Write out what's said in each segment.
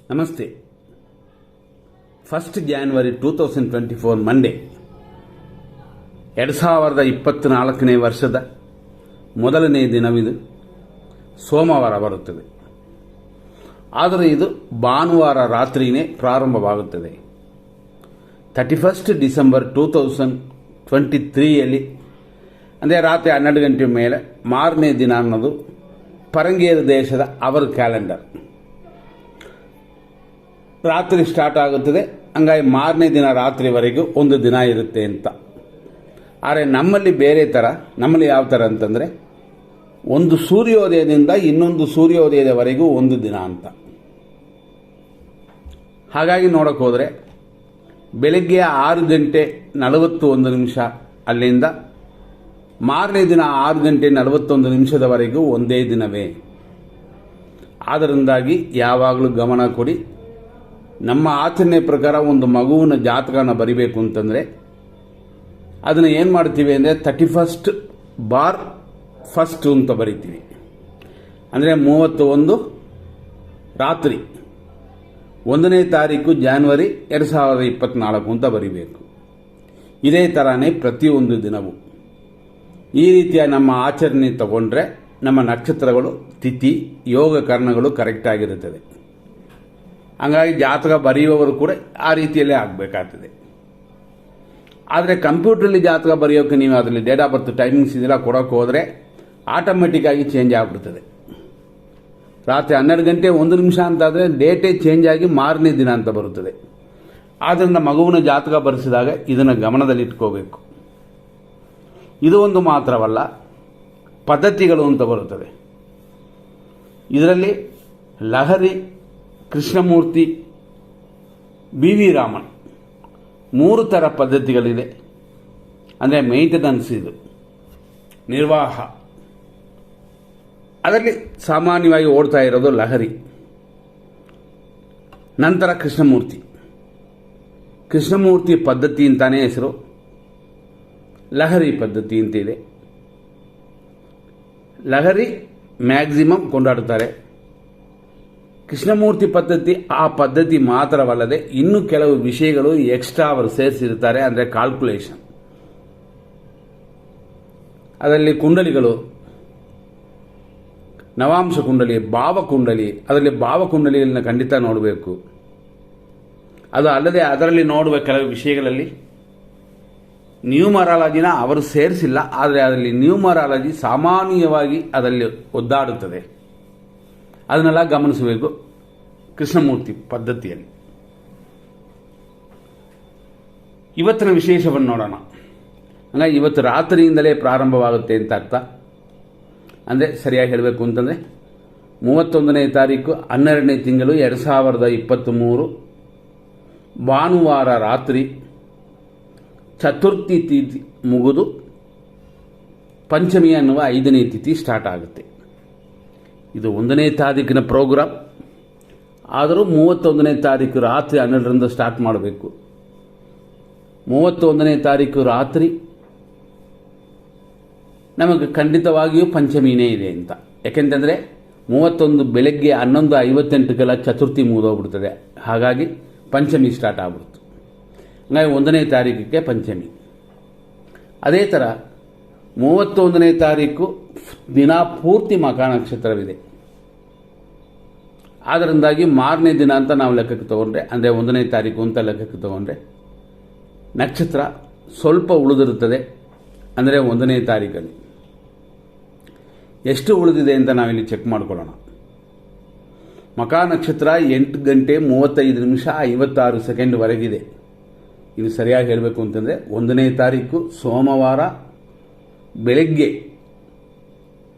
ನಮಸ್ತೆ. 1 January 2024 Monday 2024ನೇ ವರ್ಷದ ಮೊದಲನೇ ದಿನವಿದು. ಸೋಮವಾರ ಬರುತ್ತದೆ. ಆದರೆ ಇದು ಭಾನುವಾರ ರಾತ್ರಿಯೇ ಪ್ರಾರಂಭವಾಗುತ್ತದೆ. 31 ಡಿಸೆಂಬರ್ 2023ಯಲ್ಲಿ ಅಂದರೆ ರಾತ್ರಿ 12 ಗಂಟೆ ಮೇಲೆ ಮಾರನೇ ದಿನ ಅನ್ನೋದು ಪರಂಗೇರು ದೇಶದ ಅವರ್ ಕ್ಯಾಲೆಂಡರ್. ರಾತ್ರಿ ಸ್ಟಾರ್ಟ್ ಆಗುತ್ತದೆ. ಹಂಗಾಗಿ ಮಾರನೇ ದಿನ ರಾತ್ರಿವರೆಗೂ ಒಂದು ದಿನ ಇರುತ್ತೆ ಅಂತ. ಆದರೆ ನಮ್ಮಲ್ಲಿ ಬೇರೆ ಥರ. ನಮ್ಮಲ್ಲಿ ಯಾವ ಥರ ಅಂತಂದರೆ, ಒಂದು ಸೂರ್ಯೋದಯದಿಂದ ಇನ್ನೊಂದು ಸೂರ್ಯೋದಯದವರೆಗೂ ಒಂದು ದಿನ ಅಂತ. ಹಾಗಾಗಿ ನೋಡೋಕೆ ಹೋದರೆ ಬೆಳಗ್ಗೆ 6 ಗಂಟೆ 41 ನಿಮಿಷ ಅಲ್ಲಿಂದ ಮಾರನೇ ದಿನ 6 ಗಂಟೆ 41 ನಿಮಿಷದವರೆಗೂ ಒಂದೇ ದಿನವೇ. ಆದ್ದರಿಂದಾಗಿ ಯಾವಾಗಲೂ ಗಮನ ಕೊಡಿ. ನಮ್ಮ ಆಚರಣೆ ಪ್ರಕಾರ ಒಂದು ಮಗುವಿನ ಜಾತಕನ ಬರಿಬೇಕು ಅಂತಂದರೆ ಅದನ್ನು ಏನು ಮಾಡ್ತೀವಿ ಅಂದರೆ 31/1 ಅಂತ ಬರಿತೀವಿ. ಅಂದರೆ 31 ರಾತ್ರಿ 1ನೇ ತಾರೀಕು ಜಾನ್ವರಿ 2024 ಅಂತ ಬರಿಬೇಕು. ಇದೇ ಥರನೇ ಪ್ರತಿಯೊಂದು ದಿನವೂ ಈ ರೀತಿಯ ನಮ್ಮ ಆಚರಣೆ ತಗೊಂಡ್ರೆ ನಮ್ಮ ನಕ್ಷತ್ರಗಳು, ತಿಥಿ, ಯೋಗ ಕರ್ಣಗಳು ಕರೆಕ್ಟಾಗಿರುತ್ತದೆ. ಹಂಗಾಗಿ ಜಾತಕ ಬರೆಯುವವರು ಕೂಡ ಆ ರೀತಿಯಲ್ಲೇ ಆಗಬೇಕಾಗ್ತದೆ. ಆದರೆ ಕಂಪ್ಯೂಟ್ರಲ್ಲಿ ಜಾತಕ ಬರೆಯೋಕ್ಕೆ ನೀವು ಅದರಲ್ಲಿ ಡೇಟ್ ಆಫ್ ಬರ್ತ್ ಟೈಮಿಂಗ್ಸ್ ಇದೆಲ್ಲ ಕೊಡೋಕೆ ಹೋದರೆ ಆಟೋಮೆಟಿಕ್ಕಾಗಿ ಚೇಂಜ್ ಆಗಿಬಿಡ್ತದೆ. ರಾತ್ರಿ 12 ಗಂಟೆ 1 ನಿಮಿಷ ಅಂತಾದರೆ ಡೇಟೇ ಚೇಂಜ್ ಆಗಿ ಮಾರನೇ ದಿನ ಅಂತ ಬರುತ್ತದೆ. ಆದ್ದರಿಂದ ಮಗುವಿನ ಜಾತಕ ಬರೆಸಿದಾಗ ಇದನ್ನು ಗಮನದಲ್ಲಿಟ್ಕೋಬೇಕು. ಇದು ಒಂದು ಮಾತ್ರವಲ್ಲ, ಪದ್ಧತಿಗಳು ಅಂತ ಬರುತ್ತದೆ. ಇದರಲ್ಲಿ ಲಹರಿ, ಕೃಷ್ಣಮೂರ್ತಿ, BV ರಾಮನ್ 3 ಥರ ಪದ್ಧತಿಗಳಿದೆ. ಅಂದರೆ ಮೇಂಟೆನೆನ್ಸ್, ಇದು ನಿರ್ವಾಹ. ಅದರಲ್ಲಿ ಸಾಮಾನ್ಯವಾಗಿ ಓಡ್ತಾ ಇರೋದು ಲಹರಿ, ನಂತರ ಕೃಷ್ಣಮೂರ್ತಿ ಪದ್ಧತಿ ಅಂತಾನೇ ಹೆಸರು. ಲಹರಿ ಪದ್ಧತಿ ಅಂತ ಇದೆ. ಲಹರಿ ಮ್ಯಾಕ್ಸಿಮಮ್ ಕೊಂಡಾಡುತ್ತಾರೆ. ಕೃಷ್ಣಮೂರ್ತಿ ಪದ್ಧತಿ ಆ ಪದ್ಧತಿ ಮಾತ್ರವಲ್ಲದೆ ಇನ್ನೂ ಕೆಲವು ವಿಷಯಗಳು ಎಕ್ಸ್ಟ್ರಾ ಅವರು ಸೇರಿಸಿರ್ತಾರೆ. ಅಂದರೆ ಕಾಲ್ಕುಲೇಷನ್. ಅದರಲ್ಲಿ ಕುಂಡಲಿಗಳು, ನವಾಂಶ ಕುಂಡಲಿ, ಭಾವಕುಂಡಲಿ. ಅದರಲ್ಲಿ ಭಾವಕುಂಡಲಿಗಳನ್ನ ಖಂಡಿತ ನೋಡಬೇಕು. ಅದು ಅಲ್ಲದೆ ಅದರಲ್ಲಿ ನೋಡುವ ಕೆಲವು ವಿಷಯಗಳಲ್ಲಿ ನ್ಯೂಮರಾಲಜಿನ ಅವರು ಸೇರಿಸಿಲ್ಲ. ಆದರೆ ಅದರಲ್ಲಿ ನ್ಯೂಮರಾಲಜಿ ಸಾಮಾನ್ಯವಾಗಿ ಅದರಲ್ಲಿ ಒದ್ದಾಡುತ್ತದೆ. ಅದನ್ನೆಲ್ಲ ಗಮನಿಸಬೇಕು ಕೃಷ್ಣಮೂರ್ತಿ ಪದ್ಧತಿಯಲ್ಲಿ. ಇವತ್ತಿನ ವಿಶೇಷವನ್ನು ನೋಡೋಣ. ಹಾಗಾಗಿ ಇವತ್ತು ರಾತ್ರಿಯಿಂದಲೇ ಪ್ರಾರಂಭವಾಗುತ್ತೆ ಅಂತ ಅರ್ಥ. ಅಂದರೆ ಸರಿಯಾಗಿ ಹೇಳಬೇಕು ಅಂತಂದರೆ 31ನೇ ತಾರೀಕು 12ನೇ ತಿಂಗಳು 2023 ಭಾನುವಾರ ರಾತ್ರಿ ಚತುರ್ಥಿ ತಿಥಿ ಮುಗಿದು ಪಂಚಮಿ ಅನ್ನುವ 5ನೇ ತಿಥಿ ಸ್ಟಾರ್ಟ್ ಆಗುತ್ತೆ. ಇದು 1ನೇ ತಾರೀಕಿನ ಪ್ರೋಗ್ರಾಮ್. ಆದರೂ 31ನೇ ತಾರೀಕು ರಾತ್ರಿ 12ರಿಂದ ಸ್ಟಾರ್ಟ್ ಮಾಡಬೇಕು. 31ನೇ ತಾರೀಕು ರಾತ್ರಿ ನಮಗೆ ಖಂಡಿತವಾಗಿಯೂ ಪಂಚಮಿನೇ ಇದೆ ಅಂತ. ಯಾಕೆಂತಂದರೆ 31 ಬೆಳಗ್ಗೆ 11:58 ಚತುರ್ಥಿ ಮುಗಿದೋಗ್ಬಿಡ್ತದೆ. ಹಾಗಾಗಿ ಪಂಚಮಿ ಸ್ಟಾರ್ಟ್ ಆಗ್ಬಿಡ್ತು. ಹಾಗಾಗಿ 1ನೇ ತಾರೀಕಿಗೆ ಪಂಚಮಿ. ಅದೇ ಥರ 31ನೇ ತಾರೀಕು ದಿನ ಪೂರ್ತಿ ಮಖ ನಕ್ಷತ್ರವಿದೆ. ಆದ್ದರಿಂದಾಗಿ ಮಾರನೇ ದಿನ ಅಂತ ನಾವು ಲೆಕ್ಕಕ್ಕೆ ತಗೊಂಡ್ರೆ, ಅಂದರೆ 1ನೇ ತಾರೀಕು ಅಂತ ಲೆಕ್ಕಕ್ಕೆ ತಗೊಂಡ್ರೆ ನಕ್ಷತ್ರ ಸ್ವಲ್ಪ ಉಳಿದಿರುತ್ತದೆ. ಅಂದರೆ 1ನೇ ತಾರೀಕಲ್ಲಿ ಎಷ್ಟು ಉಳಿದಿದೆ ಅಂತ ನಾವಿಲ್ಲಿ ಚೆಕ್ ಮಾಡ್ಕೊಳ್ಳೋಣ. ಮಖ ನಕ್ಷತ್ರ 8 ಗಂಟೆ 35 ನಿಮಿಷ 56 ಸೆಕೆಂಡ್ವರೆಗಿದೆ. ಇದು ಸರಿಯಾಗಿ ಹೇಳಬೇಕು ಅಂತಂದರೆ 1ನೇ ತಾರೀಕು ಸೋಮವಾರ ಬೆಳಗ್ಗೆ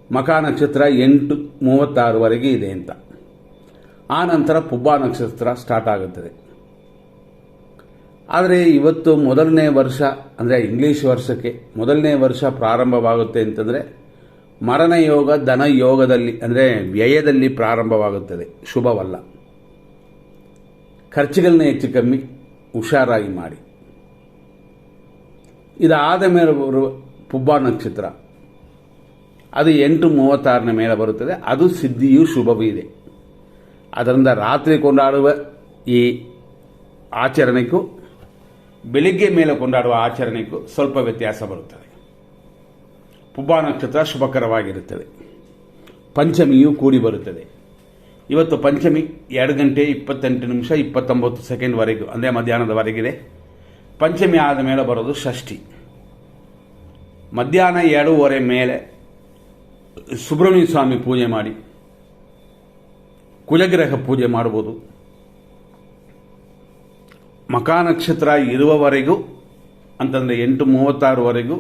ಮಖ ನಕ್ಷತ್ರ 8:36ವರೆಗೆ ಇದೆ ಅಂತ. ಆ ನಂತರ ಪುಬ್ಬ ನಕ್ಷತ್ರ ಸ್ಟಾರ್ಟ್ ಆಗುತ್ತದೆ. ಆದರೆ ಇವತ್ತು ಮೊದಲನೇ ವರ್ಷ, ಅಂದರೆ ಇಂಗ್ಲೀಷ್ ವರ್ಷಕ್ಕೆ ಮೊದಲನೇ ವರ್ಷ ಪ್ರಾರಂಭವಾಗುತ್ತೆ ಅಂತಂದರೆ ಮರಣ ಯೋಗ ಧನ ಯೋಗದಲ್ಲಿ, ಅಂದರೆ ವ್ಯಯದಲ್ಲಿ ಪ್ರಾರಂಭವಾಗುತ್ತದೆ. ಶುಭವಲ್ಲ. ಖರ್ಚುಗಳನ್ನ ಹೆಚ್ಚು ಕಮ್ಮಿ ಹುಷಾರಾಗಿ ಮಾಡಿ. ಇದಾದ ಮೇಲೆ ಬರುವ ಪುಬ್ಬ ನಕ್ಷತ್ರ ಅದು 8:36 ಮೇಲೆ ಬರುತ್ತದೆ. ಅದು ಸಿದ್ಧಿಯೂ ಶುಭವೂ ಇದೆ. ಅದರಿಂದ ರಾತ್ರಿ ಕೊಂಡಾಡುವ ಈ ಆಚರಣೆಗೂ ಬೆಳಿಗ್ಗೆ ಮೇಲೆ ಕೊಂಡಾಡುವ ಆಚರಣೆಗೂ ಸ್ವಲ್ಪ ವ್ಯತ್ಯಾಸ ಬರುತ್ತದೆ. ಪುಬ್ಬ ನಕ್ಷತ್ರ ಶುಭಕರವಾಗಿರುತ್ತದೆ. ಪಂಚಮಿಯು ಕೂಡಿ ಬರುತ್ತದೆ. ಇವತ್ತು ಪಂಚಮಿ 2 ಗಂಟೆ 28 ನಿಮಿಷ 29 ಸೆಕೆಂಡ್ವರೆಗೂ, ಅಂದರೆ ಮಧ್ಯಾಹ್ನದವರೆಗಿದೆ. ಪಂಚಮಿ ಆದ ಮೇಲೆ ಬರೋದು ಷಷ್ಠಿ. ಮಧ್ಯಾಹ್ನ 2:30 ಮೇಲೆ ಸುಬ್ರಹ್ಮಣ್ಯ ಸ್ವಾಮಿ ಪೂಜೆ ಮಾಡಿ ಕುಲಗ್ರಹ ಪೂಜೆ ಮಾಡ್ಬೋದು. ಮಕಾ ನಕ್ಷತ್ರ ಇರುವವರೆಗೂ ಅಂತಂದರೆ 8:36ವರೆಗೂ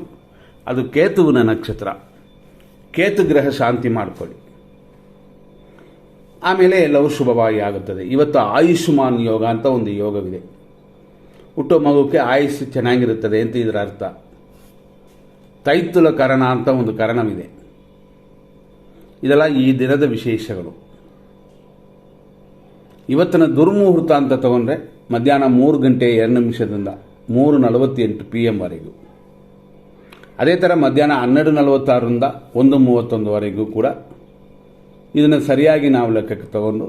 ಅದು ಕೇತುವಿನ ನಕ್ಷತ್ರ. ಕೇತು ಗ್ರಹ ಶಾಂತಿ ಮಾಡಿಕೊಳ್ಳಿ, ಆಮೇಲೆ ಎಲ್ಲವೂ ಶುಭವಾಗಿ ಆಗುತ್ತದೆ. ಇವತ್ತು ಆಯುಷ್ಮಾನ್ ಯೋಗ ಅಂತ ಒಂದು ಯೋಗವಿದೆ. ಹುಟ್ಟೋ ಮಗುಕ್ಕೆ ಆಯುಷ್ ಚೆನ್ನಾಗಿರುತ್ತದೆ ಅಂತ ಇದರ ಅರ್ಥ. ತೈತುಲ ಕರಣ ಅಂತ ಒಂದು ಕರಣವಿದೆ. ಇದೆಲ್ಲ ಈ ದಿನದ ವಿಶೇಷಗಳು. ಇವತ್ತಿನ ದುರ್ಮುಹೂರ್ತ ಅಂತ ತಗೊಂಡ್ರೆ ಮಧ್ಯಾಹ್ನ 3 ಗಂಟೆ 2 ನಿಮಿಷದಿಂದ 3:48 PM ವರೆಗೂ. ಅದೇ ಥರ ಮಧ್ಯಾಹ್ನ 12:46ರಿಂದ 1:31ವರೆಗೂ ಕೂಡ ಇದನ್ನು ಸರಿಯಾಗಿ ನಾವು ಲೆಕ್ಕಕ್ಕೆ ತಗೊಂಡು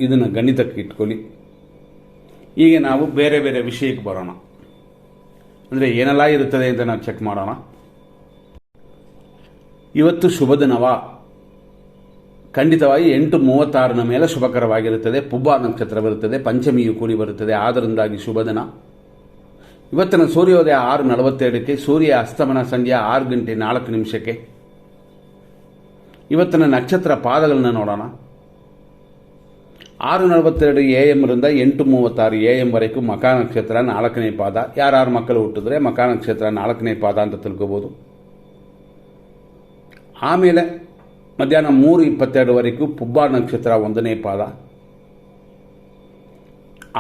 ಇದನ್ನು ಗಣಿತಕ್ಕೆ ಇಟ್ಕೊಳ್ಳಿ. ಈಗ ನಾವು ಬೇರೆ ಬೇರೆ ವಿಷಯಕ್ಕೆ ಬರೋಣ. ಅಂದರೆ ಏನೆಲ್ಲ ಇರುತ್ತದೆ ಅಂತ ನಾವು ಚೆಕ್ ಮಾಡೋಣ. ಇವತ್ತು ಶುಭ ದಿನವ? ಖಂಡಿತವಾಗಿ 8:36ನ ಮೇಲೆ ಶುಭಕರವಾಗಿರುತ್ತದೆ. ಪುಬ್ಬ ನಕ್ಷತ್ರ ಬರುತ್ತದೆ, ಪಂಚಮಿಯು ಕೂಡಿ ಬರುತ್ತದೆ. ಆದ್ದರಿಂದಾಗಿ ಶುಭ ದಿನ. ಇವತ್ತಿನ ಸೂರ್ಯೋದಯ 6:42ಕ್ಕೆ, ಸೂರ್ಯ ಅಸ್ತಮನ ಸಂಜೆ 6 ಗಂಟೆ 4 ನಿಮಿಷಕ್ಕೆ. ಇವತ್ತಿನ ನಕ್ಷತ್ರ ಪಾದಗಳನ್ನ ನೋಡೋಣ. 6:42 AM ರಿಂದ 8:36 AM ವರೆಗೂ ಮಕಾ ನಕ್ಷತ್ರ 4ನೇ ಪಾದ. ಯಾರು ಮಕ್ಕಳು ಹುಟ್ಟಿದ್ರೆ ಮಕಾ ನಕ್ಷತ್ರ 4ನೇ ಪಾದ ಅಂತ ತಿಳ್ಕೋಬೋದು. ಆಮೇಲೆ ಮಧ್ಯಾಹ್ನ 3:22ವರೆಗೂ ಪುಬ್ಬ ನಕ್ಷತ್ರ 1ನೇ ಪಾದ.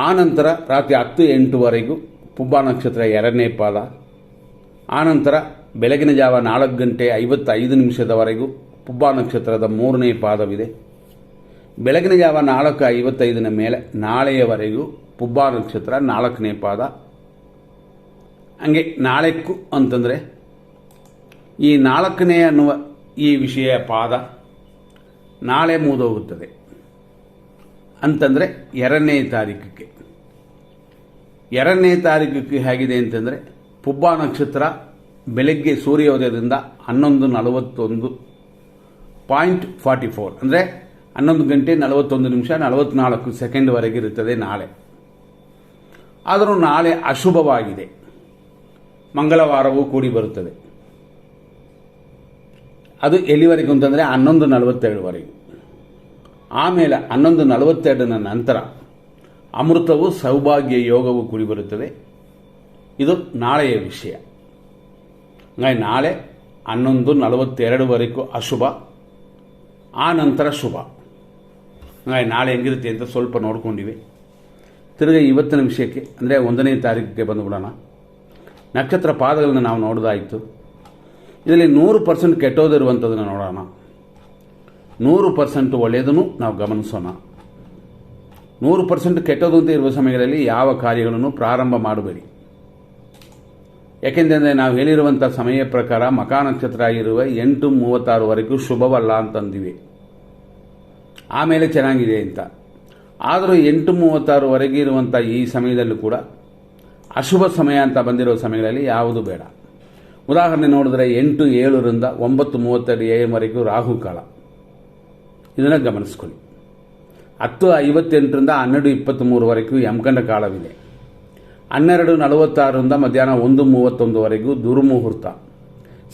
ಆನಂತರ ರಾತ್ರಿ 10:08ವರೆಗೂ ಪುಬ್ಬ ನಕ್ಷತ್ರ 2ನೇ ಪಾದ. ಆನಂತರ ಬೆಳಗಿನ ಜಾವ 4 ಗಂಟೆ 55 ನಿಮಿಷದವರೆಗೂ ಪುಬ್ಬ ನಕ್ಷತ್ರದ 3ನೇ ಪಾದವಿದೆ. ಬೆಳಗಿನ ಜಾವ 4:55ನ ಮೇಲೆ ನಾಳೆಯವರೆಗೂ ಪುಬ್ಬ ನಕ್ಷತ್ರ 4ನೇ ಪಾದ. ಹಂಗೆ ನಾಳೆಕ್ಕೂ ಅಂತಂದರೆ ಈ 4ನೇ ಅನ್ನುವ ಈ ವಿಷಯ ಪಾದ ನಾಳೆ ಮುಗಿದೋಗುತ್ತದೆ. ಅಂತಂದರೆ 2ನೇ ತಾರೀಕಿಗೆ. 2ನೇ ತಾರೀಕಿಗೆ ಹೇಗಿದೆ ಅಂತಂದರೆ ಪುಬ್ಬ ನಕ್ಷತ್ರ ಬೆಳಗ್ಗೆ ಸೂರ್ಯೋದಯದಿಂದ 11:41.44 ಅಂದರೆ 11 ಗಂಟೆ 41 ನಿಮಿಷ 44 ಸೆಕೆಂಡ್ವರೆಗೆ ಇರುತ್ತದೆ ನಾಳೆ. ಆದರೂ ನಾಳೆ ಅಶುಭವಾಗಿದೆ. ಮಂಗಳವಾರವೂ ಕೂಡಿ ಬರುತ್ತದೆ. ಅದು ಎಲ್ಲಿವರೆಗೂ ಅಂತಂದರೆ 11:42ವರೆಗೂ. ಆಮೇಲೆ 11:42ನ ನಂತರ ಅಮೃತವು ಸೌಭಾಗ್ಯ ಯೋಗವು ಕೂಡಿ ಬರುತ್ತದೆ. ಇದು ನಾಳೆಯ ವಿಷಯ. ನಾಳೆ 11:42ವರೆಗೂ ಅಶುಭ, ಆ ನಂತರ ಶುಭ. ನಾಳೆ ಹೆಂಗಿರುತ್ತೆ ಅಂತ ಸ್ವಲ್ಪ ನೋಡ್ಕೊಂಡಿವಿ. ತಿರುಗಿ ಇವತ್ತಿನ ವಿಷಯಕ್ಕೆ ಅಂದರೆ 1ನೇ ತಾರೀಕಿಗೆ ಬಂದುಬಿಡೋಣ. ನಕ್ಷತ್ರ ಪಾದಗಳನ್ನು ನಾವು ನೋಡೋದಾಯಿತು. ಇದರಲ್ಲಿ 100% ಕೆಟ್ಟೋದಿರುವಂಥದ್ದನ್ನು ನೋಡೋಣ. 100% ಒಳ್ಳೆಯದನ್ನು ನಾವು ಗಮನಿಸೋಣ. 100% ಕೆಟ್ಟೋದು ಅಂತ ಇರುವ ಸಮಯಗಳಲ್ಲಿ ಯಾವ ಕಾರ್ಯಗಳನ್ನು ಪ್ರಾರಂಭ ಮಾಡಬೇಡಿ. ಯಾಕೆಂದರೆ ನಾವು ಹೇಳಿರುವಂಥ ಸಮಯ ಪ್ರಕಾರ ಮಕಾ ನಕ್ಷತ್ರ ಇರುವ 8:36ವರೆಗೂ ಶುಭವಲ್ಲ ಅಂತಂದಿವಿ. ಆಮೇಲೆ ಚೆನ್ನಾಗಿದೆ ಅಂತ. ಆದರೂ 8:36ವರೆಗೆ ಇರುವಂಥ ಈ ಸಮಯದಲ್ಲೂ ಕೂಡ ಅಶುಭ ಸಮಯ ಅಂತ ಬಂದಿರೋ ಸಮಯಗಳಲ್ಲಿ ಯಾವುದು ಬೇಡ. ಉದಾಹರಣೆ ನೋಡಿದ್ರೆ 8:07ರಿಂದ 9:32 AM ವರೆಗೂ ರಾಹುಕಾಲ. ಇದನ್ನು ಗಮನಿಸ್ಕೊಳ್ಳಿ. 10:58ರಿಂದ 12:23ವರೆಗೂ ಯಮಗಂಡ ಕಾಲವಿದೆ. 12:46ರಿಂದ ಮಧ್ಯಾಹ್ನ 1:31ವರೆಗೂ ದುರ್ಮುಹೂರ್ತ.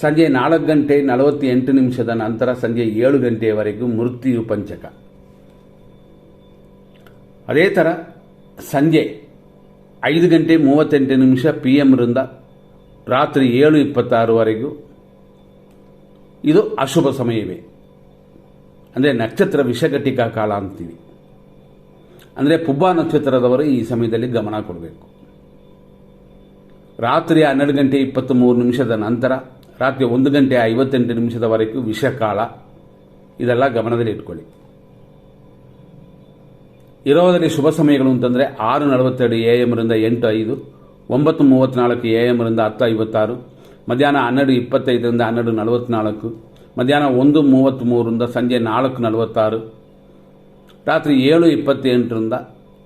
ಸಂಜೆ 4 ಗಂಟೆ 48 ನಿಮಿಷದ ನಂತರ ಸಂಜೆ 7 ಗಂಟೆಯವರೆಗೂ ಮೃತ್ಯು ಪಂಚಕ. ಅದೇ ಥರ ಸಂಜೆ 5 ಗಂಟೆ 38 ನಿಮಿಷ PM ರಿಂದ ರಾತ್ರಿ 7:26ವರೆಗೂ ಇದು ಅಶುಭ ಸಮಯವೇ. ಅಂದರೆ ನಕ್ಷತ್ರ ವಿಷಘಟಿಕಾ ಕಾಲ ಅಂತೀವಿ. ಅಂದರೆ ಪುಬ್ಬ ನಕ್ಷತ್ರದವರು ಈ ಸಮಯದಲ್ಲಿ ಗಮನ ಕೊಡಬೇಕು. ರಾತ್ರಿ 12 ಗಂಟೆ 23 ನಿಮಿಷದ ನಂತರ ರಾತ್ರಿ 1 ಗಂಟೆ 58 ನಿಮಿಷದವರೆಗೂ ವಿಷಕಾಲ. ಇದೆಲ್ಲ ಗಮನದಲ್ಲಿ ಇಟ್ಕೊಳ್ಳಿ. ಇರೋದರಲ್ಲಿ ಶುಭ ಸಮಯಗಳು ಅಂತಂದರೆ 6:42 AM ರಿಂದ 8:05, 9:34 AM ರಿಂದ 10:56, ಮಧ್ಯಾಹ್ನ 12:25ರಿಂದ 12:44, ಮಧ್ಯಾಹ್ನ 1:33ರಿಂದ ಸಂಜೆ 4:46, ರಾತ್ರಿ 7:28ರಿಂದ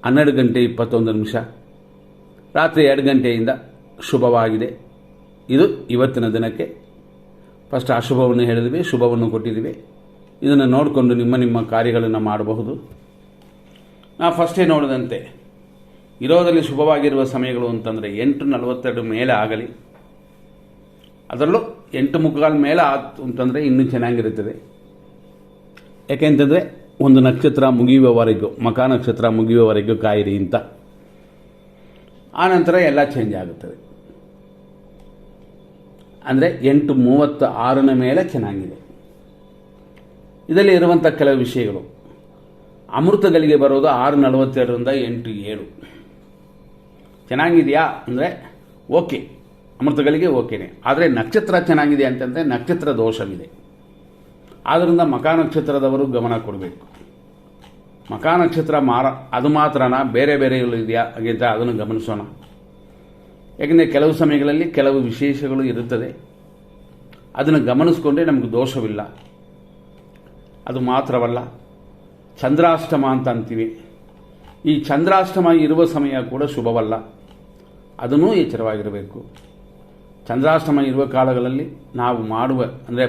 12:21, ರಾತ್ರಿ 2 ಗಂಟೆಯಿಂದ ಶುಭವಾಗಿದೆ. ಇದು ಇವತ್ತಿನ ದಿನಕ್ಕೆ. ಫಸ್ಟ್ ಅಶುಭವನ್ನು ಹೇಳಿದ್ವಿ, ಶುಭವನ್ನು ಕೊಟ್ಟಿದ್ದೀವಿ. ಇದನ್ನು ನೋಡಿಕೊಂಡು ನಿಮ್ಮ ಕಾರ್ಯಗಳನ್ನು ಮಾಡಬಹುದು. ನಾವು ಫಸ್ಟೇ ನೋಡಿದಂತೆ ಇರೋದರಲ್ಲಿ ಶುಭವಾಗಿರುವ ಸಮಯಗಳು ಅಂತಂದರೆ 8:42 ಮೇಲೆ ಆಗಲಿ, ಅದರಲ್ಲೂ 8:45 ಮೇಲೆ ಆಯ್ತು ಅಂತಂದರೆ ಇನ್ನೂ ಚೆನ್ನಾಗಿರುತ್ತದೆ. ಯಾಕೆಂತಂದರೆ ಒಂದು ನಕ್ಷತ್ರ ಮುಗಿಯುವವರೆಗೂ, ಮಕಾ ನಕ್ಷತ್ರ ಮುಗಿಯುವವರೆಗೂ ಕಾಯಿರಿ ಅಂತ. ಆನಂತರ ಎಲ್ಲ ಚೇಂಜ್ ಆಗುತ್ತದೆ. ಅಂದರೆ 8:36 ಮೇಲೆ ಚೆನ್ನಾಗಿದೆ. ಇದರಲ್ಲಿ ಇರುವಂಥ ಕೆಲವು ವಿಷಯಗಳು. ಅಮೃತಗಳಿಗೆ ಬರೋದು 6:42ರಿಂದ 8:07. ಚೆನ್ನಾಗಿದೆಯಾ ಅಂದರೆ ಓಕೆ, ಅಮೃತಗಳಿಗೆ ಓಕೆನೆ. ಆದರೆ ನಕ್ಷತ್ರ ಚೆನ್ನಾಗಿದೆ ಅಂತಂದರೆ ನಕ್ಷತ್ರ ದೋಷವಿದೆ. ಆದ್ದರಿಂದ ಮಕಾ ನಕ್ಷತ್ರದವರು ಗಮನ ಕೊಡಬೇಕು. ಮಕಾ ನಕ್ಷತ್ರ ಅದು ಮಾತ್ರನ ಬೇರೆ ಇದೆಯಾ ಹಾಗಿಂತ ಅದನ್ನು ಗಮನಿಸೋಣ. ಯಾಕೆಂದರೆ ಕೆಲವು ಸಮಯಗಳಲ್ಲಿ ಕೆಲವು ವಿಶೇಷಗಳು ಇರುತ್ತದೆ, ಅದನ್ನು ಗಮನಿಸ್ಕೊಂಡ್ರೆ ನಮಗೆ ದೋಷವಿಲ್ಲ. ಅದು ಮಾತ್ರವಲ್ಲ, ಚಂದ್ರಾಷ್ಟಮ ಅಂತ ಅಂತೀವಿ. ಈ ಚಂದ್ರಾಷ್ಟಮ ಇರುವ ಸಮಯ ಕೂಡ ಶುಭವಲ್ಲ, ಅದನ್ನೂ ಎಚ್ಚರವಾಗಿರಬೇಕು. ಚಂದ್ರಾಷ್ಟಮ ಇರುವ ಕಾಲಗಳಲ್ಲಿ ನಾವು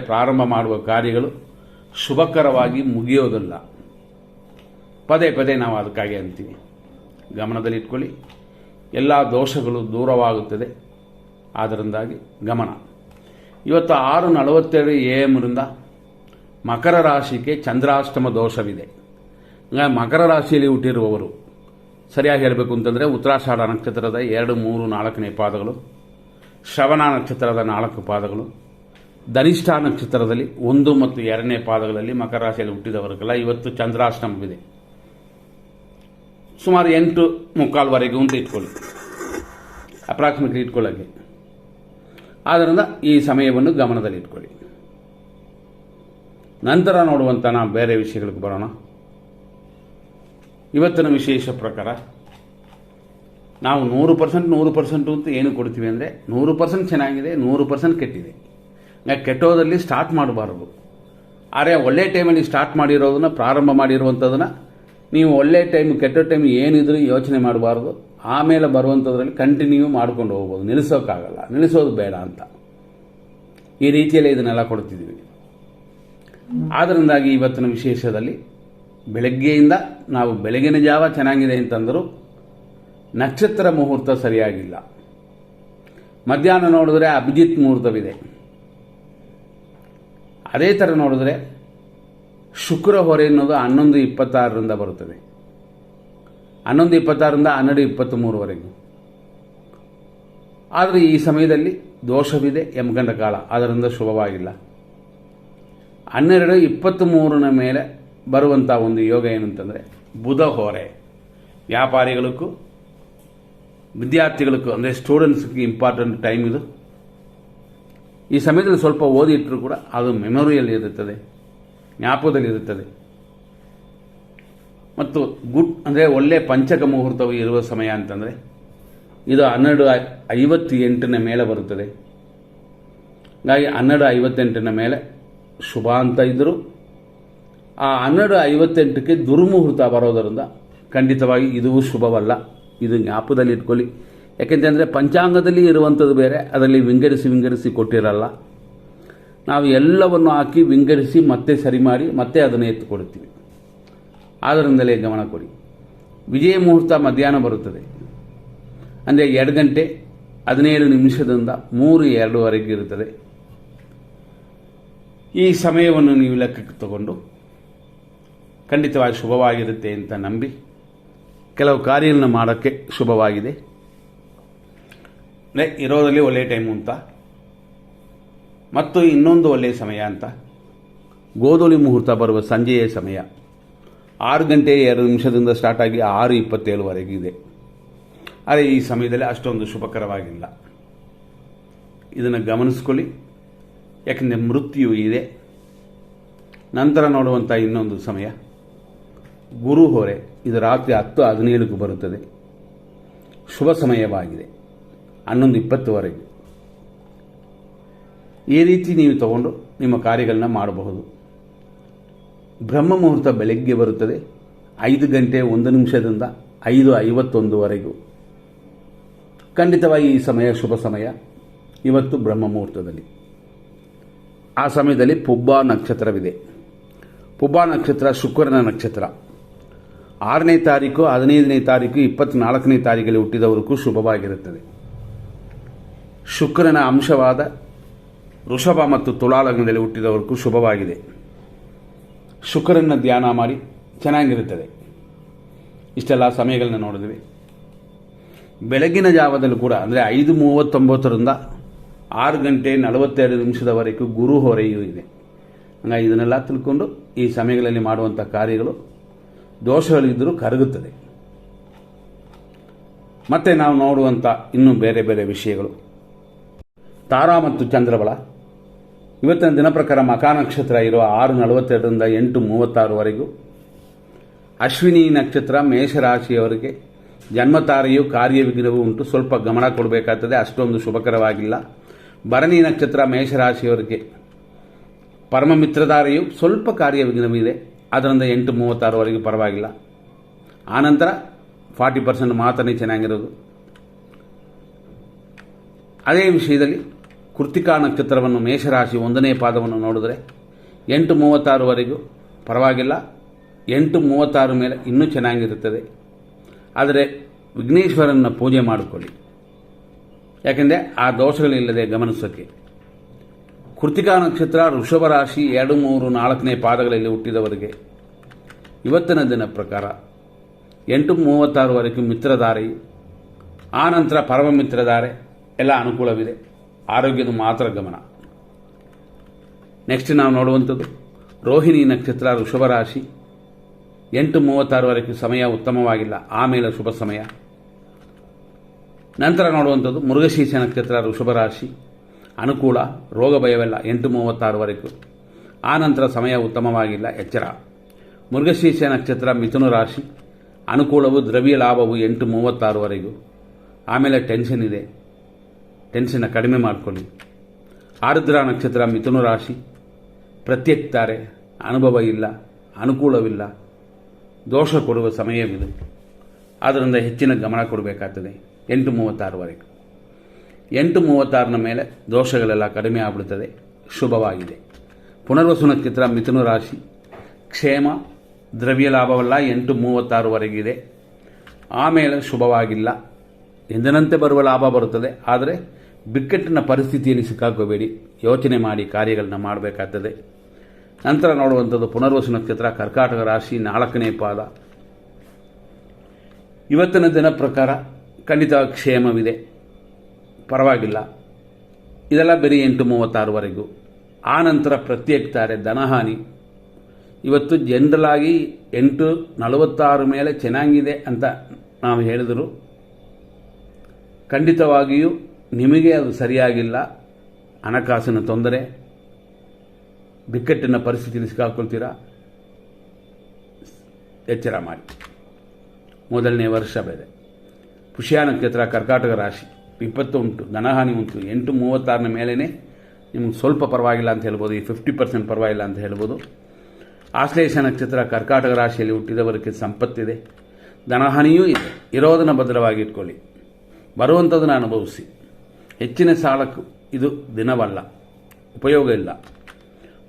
ಪ್ರಾರಂಭ ಮಾಡುವ ಕಾರ್ಯಗಳು ಶುಭಕರವಾಗಿ ಮುಗಿಯೋದಿಲ್ಲ. ಪದೇ ನಾವು ಅದಕ್ಕಾಗಿ ಅಂತೀವಿ. ಗಮನದಲ್ಲಿಟ್ಕೊಳ್ಳಿ, ಎಲ್ಲ ದೋಷಗಳು ದೂರವಾಗುತ್ತದೆ. ಆದ್ದರಿಂದಾಗಿ ಗಮನ. ಇವತ್ತು 6:47 AM ಮಕರ ರಾಶಿಗೆ ಚಂದ್ರಾಷ್ಟಮ ದೋಷವಿದೆ. ಮಕರ ರಾಶಿಯಲ್ಲಿ ಹುಟ್ಟಿರುವವರು, ಸರಿಯಾಗಿ ಹೇಳಬೇಕು ಅಂತಂದರೆ ಉತ್ತರಾಷಾಢ ನಕ್ಷತ್ರದ 2, 3, 4ನೇ ಪಾದಗಳು, ಶ್ರವಣ ನಕ್ಷತ್ರದ 4 ಪಾದಗಳು, ಧನಿಷ್ಠ ನಕ್ಷತ್ರದಲ್ಲಿ 1 ಮತ್ತು 2ನೇ ಪಾದಗಳಲ್ಲಿ ಮಕರ ರಾಶಿಯಲ್ಲಿ ಹುಟ್ಟಿದವರಿಗೆಲ್ಲ ಇವತ್ತು ಚಂದ್ರಾಷ್ಟಮವಿದೆ. ಸುಮಾರು 8:45 ಅಂತ ಇಟ್ಕೊಳ್ಳಿ, ಅಪ್ರಾಕ್ಸಿಮೇಟ್ಲಿ ಇಟ್ಕೊಳ್ಳೋಕ್ಕೆ. ಆದ್ದರಿಂದ ಈ ಸಮಯವನ್ನು ಗಮನದಲ್ಲಿ ಇಟ್ಕೊಳ್ಳಿ. ನಂತರ ನೋಡುವಂಥ ನಾವು ಬೇರೆ ವಿಷಯಗಳಿಗೆ ಬರೋಣ. ಇವತ್ತಿನ ವಿಶೇಷ ಪ್ರಕಾರ ನಾವು 100% ಅಂತ ಏನು ಕೊಡ್ತೀವಿ ಅಂದರೆ 100% ಚೆನ್ನಾಗಿದೆ, 100% ಕೆಟ್ಟಿದೆ. ಕೆಟ್ಟೋದಲ್ಲಿ ಸ್ಟಾರ್ಟ್ ಮಾಡಬಾರದು. ಆದರೆ ಒಳ್ಳೆ ಟೈಮಲ್ಲಿ ಸ್ಟಾರ್ಟ್ ಮಾಡಿರೋದನ್ನ, ಪ್ರಾರಂಭ ಮಾಡಿರುವಂಥದ್ದನ್ನು ನೀವು ಒಳ್ಳೆ ಟೈಮ್ ಕೆಟ್ಟ ಟೈಮ್ ಏನಿದ್ರೂ ಯೋಚನೆ ಮಾಡಬಾರ್ದು. ಆಮೇಲೆ ಬರುವಂಥದ್ರಲ್ಲಿ ಕಂಟಿನ್ಯೂ ಮಾಡ್ಕೊಂಡು ಹೋಗ್ಬೋದು, ನಿಲ್ಲಿಸೋಕ್ಕಾಗಲ್ಲ, ನಿಲ್ಲಿಸೋದು ಬೇಡ ಅಂತ. ಈ ರೀತಿಯಲ್ಲಿ ಇದನ್ನೆಲ್ಲ ಕೊಡ್ತಿದ್ದೀವಿ. ಆದ್ದರಿಂದಾಗಿ ಇವತ್ತಿನ ವಿಶೇಷದಲ್ಲಿ ಬೆಳಗ್ಗೆಯಿಂದ ನಾವು ಬೆಳಗಿನ ಜಾವ ಚೆನ್ನಾಗಿದೆ ಅಂತಂದರೂ ನಕ್ಷತ್ರ ಮುಹೂರ್ತ ಸರಿಯಾಗಿಲ್ಲ. ಮಧ್ಯಾಹ್ನ ನೋಡಿದ್ರೆ ಅಭಿಜಿತ್ ಮುಹೂರ್ತವಿದೆ. ಅದೇ ಥರ ನೋಡಿದ್ರೆ ಶುಕ್ರ ಹೊರೆ ಅನ್ನೋದು 11:26 ಬರುತ್ತದೆ. 11:26 12:23 ಆದರೆ ಈ ಸಮಯದಲ್ಲಿ ದೋಷವಿದೆ, ಯಮಗಂಡ ಕಾಲ, ಅದರಿಂದ ಶುಭವಾಗಿಲ್ಲ. 12:23 ಮೇಲೆ ಬರುವಂಥ ಒಂದು ಯೋಗ ಏನಂತಂದರೆ ಬುಧ ಹೊರೆ. ವ್ಯಾಪಾರಿಗಳಿಗೂ ವಿದ್ಯಾರ್ಥಿಗಳಿಗೂ ಅಂದರೆ ಸ್ಟೂಡೆಂಟ್ಸ್ಗೆ ಇಂಪಾರ್ಟೆಂಟ್ ಟೈಮ್ ಇದು. ಈ ಸಮಯದಲ್ಲಿ ಸ್ವಲ್ಪ ಓದಿಟ್ಟರೂ ಕೂಡ ಅದು ಮೆಮೊರಿಯಲ್ಲಿ ಇರುತ್ತದೆ, ಜ್ಞಾಪಕದಲ್ಲಿರುತ್ತದೆ. ಮತ್ತು ಗುಡ್ ಅಂದರೆ ಒಳ್ಳೆ ಪಂಚಕ ಮುಹೂರ್ತವು ಇರುವ ಸಮಯ ಅಂತಂದರೆ ಇದು 12:58 ಮೇಲೆ ಬರುತ್ತದೆ. ಹಾಗಾಗಿ 12:58 ಮೇಲೆ ಶುಭ ಅಂತ ಇದ್ದರೂ ಆ 12:58ಕ್ಕೆ ದುರ್ಮುಹೂರ್ತ ಬರೋದರಿಂದ ಖಂಡಿತವಾಗಿ ಇದು ಶುಭವಲ್ಲ. ಇದು ಜ್ಞಾಪಕದಲ್ಲಿ ಇಟ್ಕೊಳ್ಳಿ. ಯಾಕೆಂತಂದರೆ ಪಂಚಾಂಗದಲ್ಲಿ ಇರುವಂಥದ್ದು ಬೇರೆ, ಅದರಲ್ಲಿ ವಿಂಗಡಿಸಿ ಕೊಟ್ಟಿರಲ್ಲ. ನಾವು ಎಲ್ಲವನ್ನು ಹಾಕಿ ವಿಂಗಡಿಸಿ ಮತ್ತೆ ಸರಿ ಮಾಡಿ ಮತ್ತೆ ಅದನ್ನು ಎತ್ತುಕೊಡ್ತೀವಿ. ಆದ್ದರಿಂದಲೇ ಗಮನ ಕೊಡಿ. ವಿಜಯ ಮುಹೂರ್ತ ಮಧ್ಯಾಹ್ನ ಬರುತ್ತದೆ, ಅಂದರೆ 2:17 3:02 ಇರುತ್ತದೆ. ಈ ಸಮಯವನ್ನು ನೀವು ಲೆಕ್ಕಕ್ಕೆ ತಗೊಂಡು ಖಂಡಿತವಾಗಿ ಶುಭವಾಗಿರುತ್ತೆ ಅಂತ ನಂಬಿ ಕೆಲವು ಕಾರ್ಯಗಳನ್ನು ಮಾಡೋಕ್ಕೆ ಶುಭವಾಗಿದೆ. ಇರೋದಲ್ಲಿ ಒಳ್ಳೆಯ ಟೈಮು ಅಂತ, ಮತ್ತು ಇನ್ನೊಂದು ಒಳ್ಳೆಯ ಸಮಯ ಅಂತ ಗೋಧೂಳಿ ಮುಹೂರ್ತ ಬರುವ ಸಂಜೆಯ ಸಮಯ 6:02 ಸ್ಟಾರ್ಟ್ ಆಗಿ 6:27 ಇದೆ. ಆದರೆ ಈ ಸಮಯದಲ್ಲಿ ಅಷ್ಟೊಂದು ಶುಭಕರವಾಗಿಲ್ಲ. ಇದನ್ನು ಗಮನಿಸ್ಕೊಳ್ಳಿ, ಯಾಕೆಂದರೆ ಮೃತ್ಯು ಇದೆ. ನಂತರ ನೋಡುವಂಥ ಇನ್ನೊಂದು ಸಮಯ ಗುರು ಹೊರೆ. ಇದು ರಾತ್ರಿ 10:17 ಬರುತ್ತದೆ. ಶುಭ ಸಮಯವಾಗಿದೆ 11:20. ಈ ರೀತಿ ನೀವು ತಗೊಂಡು ನಿಮ್ಮ ಕಾರ್ಯಗಳನ್ನ ಮಾಡಬಹುದು. ಬ್ರಹ್ಮ ಮುಹೂರ್ತ ಬೆಳಗ್ಗೆ ಬರುತ್ತದೆ 5:01 5:51ವರೆಗೂ ಖಂಡಿತವಾಗಿ ಈ ಸಮಯ ಶುಭ ಸಮಯ. ಇವತ್ತು ಬ್ರಹ್ಮ ಮುಹೂರ್ತದಲ್ಲಿ ಆ ಸಮಯದಲ್ಲಿ ಪುಬ್ಬ ನಕ್ಷತ್ರವಿದೆ. ಪುಬ್ಬ ನಕ್ಷತ್ರ ಶುಕ್ರನ ನಕ್ಷತ್ರ. 6ನೇ ತಾರೀಕು, 15ನೇ ತಾರೀಕು, 24ನೇ ತಾರೀಕಲ್ಲಿ ಹುಟ್ಟಿದವರಿಗೂ ಶುಭವಾಗಿರುತ್ತದೆ. ಶುಕ್ರನ ಅಂಶವಾದ ವೃಷಭ ಮತ್ತು ತುಲಾ ಲಗ್ನದಲ್ಲಿ ಹುಟ್ಟಿದವರಿಗೂ ಶುಭವಾಗಿದೆ. ಶುಕ್ರನ ಧ್ಯಾನ ಮಾಡಿ ಚೆನ್ನಾಗಿರುತ್ತದೆ. ಇಷ್ಟೆಲ್ಲ ಸಮಯಗಳನ್ನ ನೋಡಿದ್ವಿ. ಬೆಳಗಿನ ಜಾವದಲ್ಲೂ ಕೂಡ ಅಂದರೆ 5:39 6:42 ಗುರು ಹೊರೆಯೂ ಇದೆ. ಹಂಗಾಗಿ ಇದನ್ನೆಲ್ಲ ತಿಳ್ಕೊಂಡು ಈ ಸಮಯಗಳಲ್ಲಿ ಮಾಡುವಂಥ ಕಾರ್ಯಗಳು ದೋಷಗಳಿದ್ದರೂ ಕರಗುತ್ತದೆ. ಮತ್ತೆ ನಾವು ನೋಡುವಂಥ ಇನ್ನೂ ಬೇರೆ ಬೇರೆ ವಿಷಯಗಳು. ತಾರಾ ಮತ್ತು ಚಂದ್ರಬಲ. ಇವತ್ತಿನ ದಿನ ಪ್ರಕಾರ ಮಕಾ ನಕ್ಷತ್ರ ಇರುವ 6:42 8:36 ಅಶ್ವಿನಿ ನಕ್ಷತ್ರ ಮೇಷರಾಶಿಯವರಿಗೆ ಜನ್ಮತಾರೆಯು ಕಾರ್ಯವಿಘ್ನವೂ ಉಂಟು. ಸ್ವಲ್ಪ ಗಮನ ಕೊಡಬೇಕಾಗ್ತದೆ, ಅಷ್ಟೊಂದು ಶುಭಕರವಾಗಿಲ್ಲ. ಭರಣಿ ನಕ್ಷತ್ರ ಮೇಷರಾಶಿಯವರಿಗೆ ಪರಮ ಮಿತ್ರಧಾರೆಯು ಸ್ವಲ್ಪ ಕಾರ್ಯವಿಘ್ನವಿದೆ. ಅದರಿಂದ 8:36 ಪರವಾಗಿಲ್ಲ. ಆನಂತರ 40% ಮಾತ್ರನೇ ಚೆನ್ನಾಗಿರೋದು. ಅದೇ ವಿಷಯದಲ್ಲಿ ಕೃತಿಕಾ ನಕ್ಷತ್ರವನ್ನು ಮೇಷರಾಶಿ 1ನೇ ಪಾದವನ್ನು ನೋಡಿದ್ರೆ 8:36 ಪರವಾಗಿಲ್ಲ. 8:36 ಮೇಲೆ ಇನ್ನೂ ಚೆನ್ನಾಗಿರುತ್ತದೆ. ಆದರೆ ವಿಘ್ನೇಶ್ವರನ ಪೂಜೆ ಮಾಡಿಕೊಳ್ಳಿ, ಯಾಕೆಂದರೆ ಆ ದೋಷಗಳಿಲ್ಲದೆ ಗಮನಿಸೋಕ್ಕೆ. ಕೃತಿಕಾ ನಕ್ಷತ್ರ ವೃಷಭ ರಾಶಿ 2, 3, 4ನೇ ಪಾದಗಳಲ್ಲಿ ಹುಟ್ಟಿದವರಿಗೆ ಇವತ್ತಿನ ದಿನ ಪ್ರಕಾರ 8:36 ಮಿತ್ರಧಾರೆಯು, ಆನಂತರ ಪರಮ ಮಿತ್ರಧಾರೆ ಎಲ್ಲ ಅನುಕೂಲವಿದೆ. ಆರೋಗ್ಯದ ಮಾತ್ರ ಗಮನ. ನೆಕ್ಸ್ಟ್ ನಾವು ನೋಡುವಂಥದ್ದು ರೋಹಿಣಿ ನಕ್ಷತ್ರ ವೃಷಭ ರಾಶಿ 8:36 ಸಮಯ ಉತ್ತಮವಾಗಿಲ್ಲ, ಆಮೇಲೆ ಶುಭ ಸಮಯ. ನಂತರ ನೋಡುವಂಥದ್ದು ಮೃಗಶೀರ್ಷ ನಕ್ಷತ್ರ ವೃಷಭ ರಾಶಿ ಅನುಕೂಲ, ರೋಗ ಭಯವೆಲ್ಲ 8:36 ಆನಂತರ ಸಮಯ ಉತ್ತಮವಾಗಿಲ್ಲ, ಎಚ್ಚರ. ಮೃಗಶೀರ್ಷ ನಕ್ಷತ್ರ ಮಿಥುನ ರಾಶಿ ಅನುಕೂಲವು, ದ್ರವ್ಯ ಲಾಭವು 8:36 ಆಮೇಲೆ ಟೆನ್ಷನ್ ಇದೆ, ಟೆನ್ಷನ್ನ ಕಡಿಮೆ ಮಾಡಿಕೊಳ್ಳಿ. ಆರ್ದ್ರ ನಕ್ಷತ್ರ ಮಿಥುನ ರಾಶಿ ಪ್ರತ್ಯೇಕ್ತಾರೆ, ಅನುಭವ ಇಲ್ಲ, ಅನುಕೂಲವಿಲ್ಲ, ದೋಷ ಕೊಡುವ ಸಮಯವಿದೆ. ಆದ್ದರಿಂದ ಹೆಚ್ಚಿನ ಗಮನ ಕೊಡಬೇಕಾಗ್ತದೆ. 8:36 8:36 ಮೇಲೆ ದೋಷಗಳೆಲ್ಲ ಕಡಿಮೆ ಆಗಿಬಿಡುತ್ತದೆ, ಶುಭವಾಗಿದೆ. ಪುನರ್ವಸು ನಕ್ಷತ್ರ ಮಿಥುನ ರಾಶಿ ಕ್ಷೇಮ, ದ್ರವ್ಯ ಲಾಭವಲ್ಲ 8:36 ಇದೆ. ಆಮೇಲೆ ಶುಭವಾಗಿಲ್ಲ. ಎಂದಿನಂತೆ ಬರುವ ಲಾಭ ಬರುತ್ತದೆ, ಆದರೆ ಬಿಕ್ಕಟ್ಟಿನ ಪರಿಸ್ಥಿತಿಯಲ್ಲಿ ಸಿಕ್ಕಾಕೋಬೇಡಿ, ಯೋಚನೆ ಮಾಡಿ ಕಾರ್ಯಗಳನ್ನ ಮಾಡಬೇಕಾಗ್ತದೆ. ನಂತರ ನೋಡುವಂಥದ್ದು ಪುನರ್ವಸು ನಕ್ಷತ್ರ ಕರ್ಕಾಟಕ ರಾಶಿ 4ನೇ ಪಾದ. ಇವತ್ತಿನ ದಿನ ಪ್ರಕಾರ ಖಂಡಿತ ಕ್ಷೇಮವಿದೆ, ಪರವಾಗಿಲ್ಲ. ಇದೆಲ್ಲ ಬರೀ 8:36 ಆನಂತರ ಪ್ರತ್ಯೇಕ್ತಾರೆ, ಧನಹಾನಿ. ಇವತ್ತು ಜನರಲ್ ಆಗಿ 8:46 ಮೇಲೆ ಚೆನ್ನಾಗಿದೆ ಅಂತ ನಾವು ಹೇಳಿದರು, ಖಂಡಿತವಾಗಿಯೂ ನಿಮಗೆ ಅದು ಸರಿಯಾಗಿಲ್ಲ. ಹಣಕಾಸಿನ ತೊಂದರೆ, ಬಿಕ್ಕಟ್ಟಿನ ಪರಿಸ್ಥಿತಿಯಲ್ಲಿ ಸಿಕ್ಕಾಕೊಳ್ತೀರಾ, ಎಚ್ಚರ ಮಾಡಿ. ಮೊದಲನೇ ವರ್ಷ ಬೇರೆ. ಪುಷ್ಯ ನಕ್ಷತ್ರ ಕರ್ಕಾಟಕ ರಾಶಿ ವಿಪತ್ತು ಉಂಟು, ಧನಹಾನಿ ಉಂಟು. 8:36 ಮೇಲೇ ನಿಮ್ಗೆ ಸ್ವಲ್ಪ ಪರವಾಗಿಲ್ಲ ಅಂತ ಹೇಳ್ಬೋದು, ಈ 50% ಪರವಾಗಿಲ್ಲ ಅಂತ ಹೇಳ್ಬೋದು. ಆಶ್ಲೇಷ ನಕ್ಷತ್ರ ಕರ್ಕಾಟಕ ರಾಶಿಯಲ್ಲಿ ಹುಟ್ಟಿದವರಿಗೆ ಸಂಪತ್ತಿದೆ, ಧನಹಾನಿಯೂ ಇದೆ. ಇರೋದನ್ನು ಭದ್ರವಾಗಿ ಇಟ್ಕೊಳ್ಳಿ, ಬರುವಂಥದ್ದನ್ನು ಅನುಭವಿಸಿ. ಹೆಚ್ಚಿನ ಸಾಲಕ್ಕೂ ಇದು ದಿನವಲ್ಲ, ಉಪಯೋಗ ಇಲ್ಲ.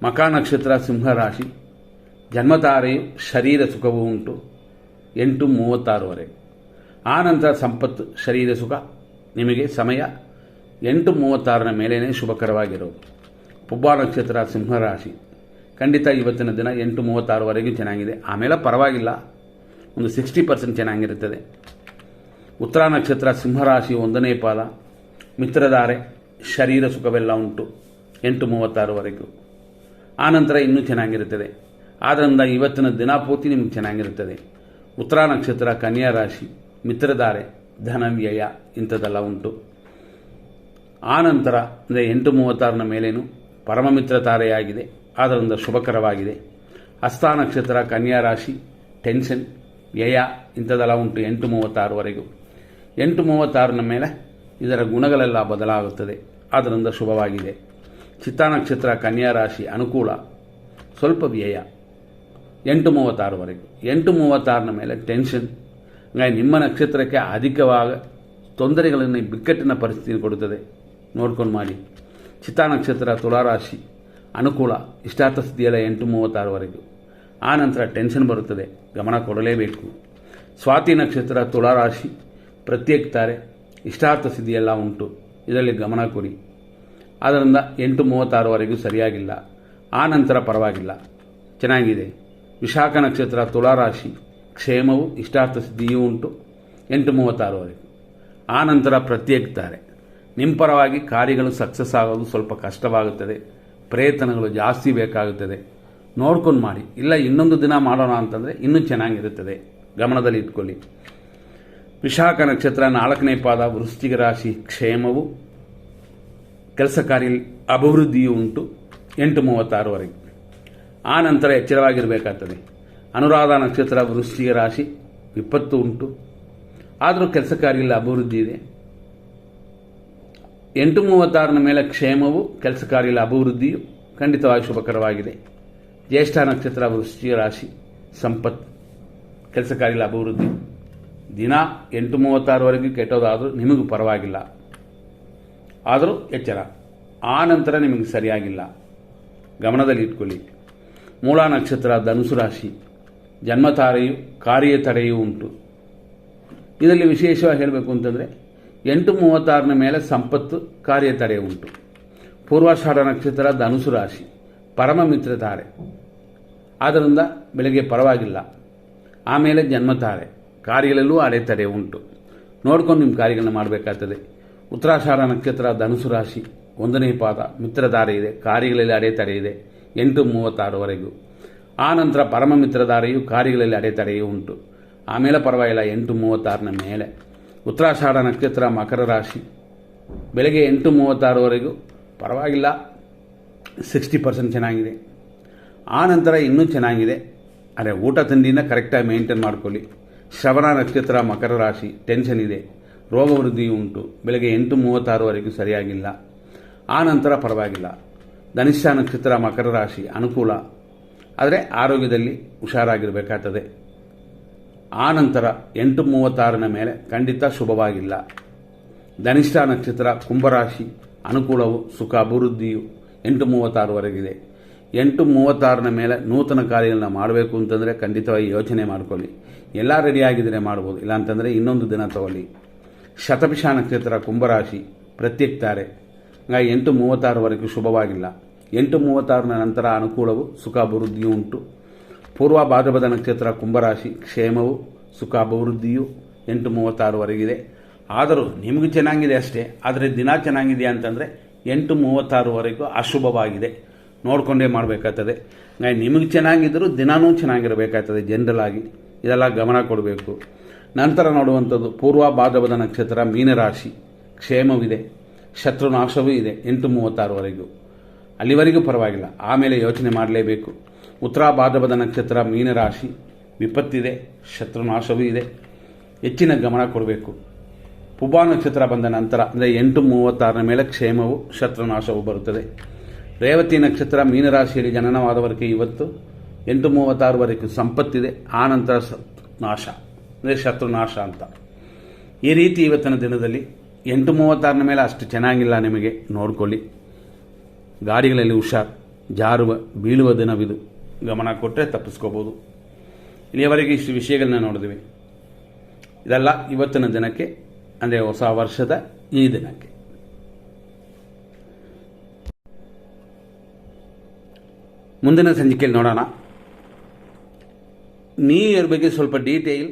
ಮಕಾ ನಕ್ಷತ್ರ ಸಿಂಹರಾಶಿ ಜನ್ಮತಾರೆಯು ಶರೀರ ಸುಖವೂ ಉಂಟು 8:36 ಆನಂತರ ಸಂಪತ್ತು, ಶರೀರ ಸುಖ ನಿಮಗೆ ಸಮಯ 8:36 ಮೇಲೇ ಶುಭಕರವಾಗಿರೋದು. ಪುಬ್ಬ ನಕ್ಷತ್ರ ಸಿಂಹರಾಶಿ ಖಂಡಿತ ಇವತ್ತಿನ ದಿನ 8:36 ಚೆನ್ನಾಗಿದೆ, ಆಮೇಲೆ ಪರವಾಗಿಲ್ಲ, ಒಂದು 60% ಚೆನ್ನಾಗಿರುತ್ತದೆ. ಉತ್ತರ ನಕ್ಷತ್ರ ಸಿಂಹರಾಶಿ 1ನೇ ಪಾದ ಮಿತ್ರಧಾರೆ, ಶರೀರ ಸುಖವೆಲ್ಲ ಉಂಟು 8:36 ಆನಂತರ ಇನ್ನೂ ಚೆನ್ನಾಗಿರುತ್ತದೆ. ಆದ್ದರಿಂದ ಇವತ್ತಿನ ದಿನ ಪೂರ್ತಿ ನಿಮಗೆ ಚೆನ್ನಾಗಿರುತ್ತದೆ. ಉತ್ತರ ನಕ್ಷತ್ರ ಕನ್ಯಾ ರಾಶಿ ಮಿತ್ರಧಾರೆ, ಧನ ವ್ಯಯ ಇಂಥದ್ದೆಲ್ಲ ಉಂಟು. ಆನಂತರ ಅಂದರೆ 8:36 ಮೇಲೇನು ಪರಮ ಮಿತ್ರ ತಾರೆಯಾಗಿದೆ, ಆದ್ದರಿಂದ ಶುಭಕರವಾಗಿದೆ. ಹಸ್ತ ನಕ್ಷತ್ರ ಕನ್ಯಾ ರಾಶಿ ಟೆನ್ಷನ್, ವ್ಯಯ ಇಂಥದ್ದೆಲ್ಲ ಉಂಟು 8:36 8:36 ಮೇಲೆ ಇದರ ಗುಣಗಳೆಲ್ಲ ಬದಲಾಗುತ್ತದೆ, ಆದ್ದರಿಂದ ಶುಭವಾಗಿದೆ. ಚಿತ್ತಾ ನಕ್ಷತ್ರ ಕನ್ಯಾ ರಾಶಿ ಅನುಕೂಲ, ಸ್ವಲ್ಪ ವ್ಯಯ, 8:36ವರೆಗೂ. 8:36ನ ಮೇಲೆ ಟೆನ್ಷನ್. ಹಾಗಾಗಿ ನಿಮ್ಮ ನಕ್ಷತ್ರಕ್ಕೆ ಅಧಿಕವಾದ ತೊಂದರೆಗಳನ್ನು, ಬಿಕ್ಕಟ್ಟಿನ ಪರಿಸ್ಥಿತಿ ಕೊಡುತ್ತದೆ. ನೋಡ್ಕೊಂಡು ಮಾಡಿ. ಚಿತ್ತಾ ನಕ್ಷತ್ರ ತುಲಾರಾಶಿ ಅನುಕೂಲ, ಇಷ್ಟಾರ್ಥ ಸ್ಥಿತಿಯಲ್ಲ 8:36ವರೆಗೂ. ಆ ನಂತರ ಟೆನ್ಷನ್ ಬರುತ್ತದೆ, ಗಮನ ಕೊಡಲೇಬೇಕು. ಸ್ವಾತಿ ನಕ್ಷತ್ರ ತುಲಾರಾಶಿ ಪ್ರತ್ಯೇಕ ತಾರೆ, ಇಷ್ಟಾರ್ಥ ಸ್ಥಿತಿಯೆಲ್ಲ ಉಂಟು, ಇದರಲ್ಲಿ ಗಮನ ಕೊಡಿ. ಆದ್ದರಿಂದ 8:36ವರೆಗೂ ಸರಿಯಾಗಿಲ್ಲ. ಆ ನಂತರ ಪರವಾಗಿಲ್ಲ, ಚೆನ್ನಾಗಿದೆ. ವಿಶಾಖ ನಕ್ಷತ್ರ ತುಲಾರಾಶಿ ಕ್ಷೇಮವು, ಇಷ್ಟಾರ್ಥ ಸ್ಥಿತಿಯೂ ಉಂಟು 8:36ವರೆಗೂ. ಆ ನಂತರ ಪ್ರತ್ಯೇಕ ತಾರೆ. ನಿಮ್ಮ ಪರವಾಗಿ ಕಾರ್ಯಗಳು ಸಕ್ಸಸ್ ಆಗೋದು ಸ್ವಲ್ಪ ಕಷ್ಟವಾಗುತ್ತದೆ, ಪ್ರಯತ್ನಗಳು ಜಾಸ್ತಿ ಬೇಕಾಗುತ್ತದೆ. ನೋಡ್ಕೊಂಡು ಮಾಡಿ. ಇಲ್ಲ ಇನ್ನೊಂದು ದಿನ ಮಾಡೋಣ ಅಂತಂದರೆ ಇನ್ನೂ ಚೆನ್ನಾಗಿರುತ್ತದೆ, ಗಮನದಲ್ಲಿ ಇಟ್ಕೊಳ್ಳಿ. ವಿಶಾಖ ನಕ್ಷತ್ರ 4ನೇ ಪಾದ ವೃಶ್ಚಿಕ ರಾಶಿ ಕ್ಷೇಮವು, ಕೆಲಸ ಕಾರ್ಯ ಅಭಿವೃದ್ಧಿಯೂ ಉಂಟು 8:36ವರೆಗೂ. ಆ ನಂತರ ಎಚ್ಚರವಾಗಿರಬೇಕಾಗ್ತದೆ. ಅನುರಾಧ ನಕ್ಷತ್ರ ವೃಶ್ಚಿಕ ರಾಶಿ ವಿಪತ್ತು ಉಂಟು, ಆದರೂ ಕೆಲಸ ಕಾರ್ಯದಲ್ಲಿ ಅಭಿವೃದ್ಧಿ ಇದೆ. 8:36ನ ಮೇಲೆ ಕ್ಷೇಮವು, ಕೆಲಸ ಕಾರ್ಯದಲ್ಲಿ ಅಭಿವೃದ್ಧಿಯು ಖಂಡಿತವಾಗಿ ಶುಭಕರವಾಗಿದೆ. ಜ್ಯೇಷ್ಠ ನಕ್ಷತ್ರ ವೃಶ್ಚಿಕ ರಾಶಿ ಸಂಪತ್ತು, ಕೆಲಸ ಕಾರ್ಯದಲ್ಲಿ ಅಭಿವೃದ್ಧಿ. ದಿನ 8:36ವರೆಗೂ ಕೆಟ್ಟೋದಾದರೂ ನಿಮಗೂ ಪರವಾಗಿಲ್ಲ, ಆದರೂ ಎಚ್ಚರ. ಆ ನಂತರ ನಿಮಗೆ ಸರಿಯಾಗಿಲ್ಲ, ಗಮನದಲ್ಲಿ ಇಟ್ಕೊಳ್ಳಿ. ಮೂಲ ನಕ್ಷತ್ರ ಧನುಸು ರಾಶಿ ಜನ್ಮತಾರೆಯು, ಕಾರ್ಯ ತಡೆಯೂ ಉಂಟು. ಇದರಲ್ಲಿ ವಿಶೇಷವಾಗಿ ಹೇಳಬೇಕು ಅಂತಂದರೆ 8:36ನ ಮೇಲೆ ಸಂಪತ್ತು, ಕಾರ್ಯ ತಡೆ ಉಂಟು. ಪೂರ್ವಾಷಾಢ ನಕ್ಷತ್ರ ಧನುಸು ರಾಶಿ ಪರಮ ಮಿತ್ರ ತಾರೆ, ಆದ್ದರಿಂದ ಬೆಳಗ್ಗೆ ಪರವಾಗಿಲ್ಲ. ಆಮೇಲೆ ಜನ್ಮತಾರೆ, ಕಾರ್ಯಗಳಲ್ಲೂ ಅಡೆತಡೆ ಉಂಟು. ನೋಡ್ಕೊಂಡು ನಿಮ್ಮ ಕಾರ್ಯಗಳನ್ನ ಮಾಡಬೇಕಾಗ್ತದೆ. ಉತ್ತರಾಷಾಢ ನಕ್ಷತ್ರ ಧನುಸು ರಾಶಿ 1ನೇ ಪಾದ ಮಿತ್ರಧಾರೆ ಇದೆ, ಕಾರ್ಯಗಳಲ್ಲಿ ಅಡೆತಡೆ ಇದೆ 8:36ವರೆಗೂ. ಆ ನಂತರ ಪರಮ ಮಿತ್ರಧಾರೆಯು, ಕಾರ್ಯಗಳಲ್ಲಿ ಅಡೆತಡೆಯೂ ಉಂಟು. ಆಮೇಲೆ ಪರವಾಗಿಲ್ಲ 8:36ನ ಮೇಲೆ. ಉತ್ತರಾಷಾಢ ನಕ್ಷತ್ರ ಮಕರ ರಾಶಿ ಬೆಳಗ್ಗೆ 8:36ವರೆಗೂ ಪರವಾಗಿಲ್ಲ, 60% ಚೆನ್ನಾಗಿದೆ. ಆ ನಂತರ ಇನ್ನೂ ಚೆನ್ನಾಗಿದೆ, ಆದರೆ ಊಟ ತಿಂಡಿನ ಕರೆಕ್ಟಾಗಿ ಮೇಂಟೈನ್ ಮಾಡ್ಕೊಳ್ಳಿ. ಶ್ರವಣ ನಕ್ಷತ್ರ ಮಕರ ರಾಶಿ ಟೆನ್ಷನ್ ಇದೆ, ರೋಗ ವೃದ್ಧಿಯೂ ಉಂಟು. ಬೆಳಗ್ಗೆ 8:36ವರೆಗೂ ಸರಿಯಾಗಿಲ್ಲ. ಆ ನಂತರ ಪರವಾಗಿಲ್ಲ. ಧನಿಷ್ಠ ನಕ್ಷತ್ರ ಮಕರ ರಾಶಿ ಅನುಕೂಲ, ಆದರೆ ಆರೋಗ್ಯದಲ್ಲಿ ಹುಷಾರಾಗಿರಬೇಕಾಗ್ತದೆ. ಆ ನಂತರ 8:36ನ ಮೇಲೆ ಖಂಡಿತ ಶುಭವಾಗಿಲ್ಲ. ಧನಿಷ್ಠ ನಕ್ಷತ್ರ ಕುಂಭರಾಶಿ ಅನುಕೂಲವು, ಸುಖ ಅಭಿವೃದ್ಧಿಯು 8:36ವರೆಗಿದೆ. 8:36ನ ಮೇಲೆ ನೂತನ ಕಾರ್ಯಗಳನ್ನ ಮಾಡಬೇಕು ಅಂತಂದರೆ ಖಂಡಿತವಾಗಿ ಯೋಚನೆ ಮಾಡಿಕೊಳ್ಳಿ. ಎಲ್ಲ ರೆಡಿಯಾಗಿದ್ದರೆ ಮಾಡ್ಬೋದು, ಇಲ್ಲಾಂತಂದರೆ ಇನ್ನೊಂದು ದಿನ ತಗೊಳ್ಳಿ. ಶತಭಿಷ ನಕ್ಷತ್ರ ಕುಂಭರಾಶಿ ಪ್ರತ್ಯೇಕ ತಾರೆ, ಹಾಗಾಗಿ 8:36ವರೆಗೂ ಶುಭವಾಗಿಲ್ಲ. 8:36ನ ನಂತರ ಅನುಕೂಲವು, ಸುಖ ಅಭಿವೃದ್ಧಿಯೂ ಉಂಟು. ಪೂರ್ವ ಭಾದ್ರಪದ ನಕ್ಷತ್ರ ಕುಂಭರಾಶಿ ಕ್ಷೇಮವು, ಸುಖ ಅಭಿವೃದ್ಧಿಯು 8:36ವರೆಗಿದೆ. ಆದರೂ ನಿಮಗೂ ಚೆನ್ನಾಗಿದೆ ಅಷ್ಟೇ, ಆದರೆ ದಿನ ಚೆನ್ನಾಗಿದೆಯಾ ಅಂತಂದರೆ 8:36ವರೆಗೂ ಅಶುಭವಾಗಿದೆ. ನೋಡಿಕೊಂಡೇ ಮಾಡಬೇಕಾಗ್ತದೆ. ನಿಮಗೆ ಚೆನ್ನಾಗಿದ್ದರೂ ದಿನಾನೂ ಚೆನ್ನಾಗಿರಬೇಕಾಗ್ತದೆ. ಜನರಲ್ ಆಗಿ ಇದೆಲ್ಲ ಗಮನ ಕೊಡಬೇಕು. ನಂತರ ನೋಡುವಂಥದ್ದು ಪೂರ್ವ ಭಾದ್ರಪದ ನಕ್ಷತ್ರ ಮೀನರಾಶಿ ಕ್ಷೇಮವಿದೆ, ಶತ್ರುನಾಶವೂ ಇದೆ 8:36ವರೆಗೂ. ಅಲ್ಲಿವರೆಗೂ ಪರವಾಗಿಲ್ಲ, ಆಮೇಲೆ ಯೋಚನೆ ಮಾಡಲೇಬೇಕು. ಉತ್ತರ ಭಾದ್ರಪದ ನಕ್ಷತ್ರ ಮೀನರಾಶಿ ವಿಪತ್ತಿದೆ, ಶತ್ರುನಾಶವೂ ಇದೆ, ಹೆಚ್ಚಿನ ಗಮನ ಕೊಡಬೇಕು. ಪುಬ್ಬ ನಕ್ಷತ್ರ ಬಂದ ನಂತರ ಅಂದರೆ 8:36ನ ಮೇಲೆ ಕ್ಷೇಮವು, ಶತ್ರುನಾಶವು ಬರುತ್ತದೆ. ರೇವತಿ ನಕ್ಷತ್ರ ಮೀನರಾಶಿಯಲ್ಲಿ ಜನನವಾದವರಿಗೆ ಇವತ್ತು 8:36ವರೆಗೂ ಸಂಪತ್ತಿದೆ. ಆ ನಂತರ ನಾಶ ಅಂದರೆ ಶತ್ರುನಾಶ ಅಂತ. ಈ ರೀತಿ ಇವತ್ತಿನ ದಿನದಲ್ಲಿ 8:36ನ ಮೇಲೆ ಅಷ್ಟು ಚೆನ್ನಾಗಿಲ್ಲ, ನಿಮಗೆ ನೋಡ್ಕೊಳ್ಳಿ. ಗಾಡಿಗಳಲ್ಲಿ ಹುಷಾರ್, ಜಾರುವ ಬೀಳುವ ದಿನವಿದು, ಗಮನ ಕೊಟ್ಟರೆ ತಪ್ಪಿಸ್ಕೋಬೋದು. ಇಲ್ಲಿಯವರೆಗೆ ಇಷ್ಟು ವಿಷಯಗಳನ್ನ ನೋಡಿದ್ವಿ. ಇದೆಲ್ಲ ಇವತ್ತಿನ ದಿನಕ್ಕೆ, ಅಂದರೆ ಹೊಸ ವರ್ಷದ ಈ ದಿನಕ್ಕೆ. ಮುಂದಿನ ಸಂಚಿಕೆಯಲ್ಲಿ ನೋಡೋಣ. ನ್ಯೂ ಇಯರ್ ಬಗ್ಗೆ ಸ್ವಲ್ಪ ಡೀಟೇಲ್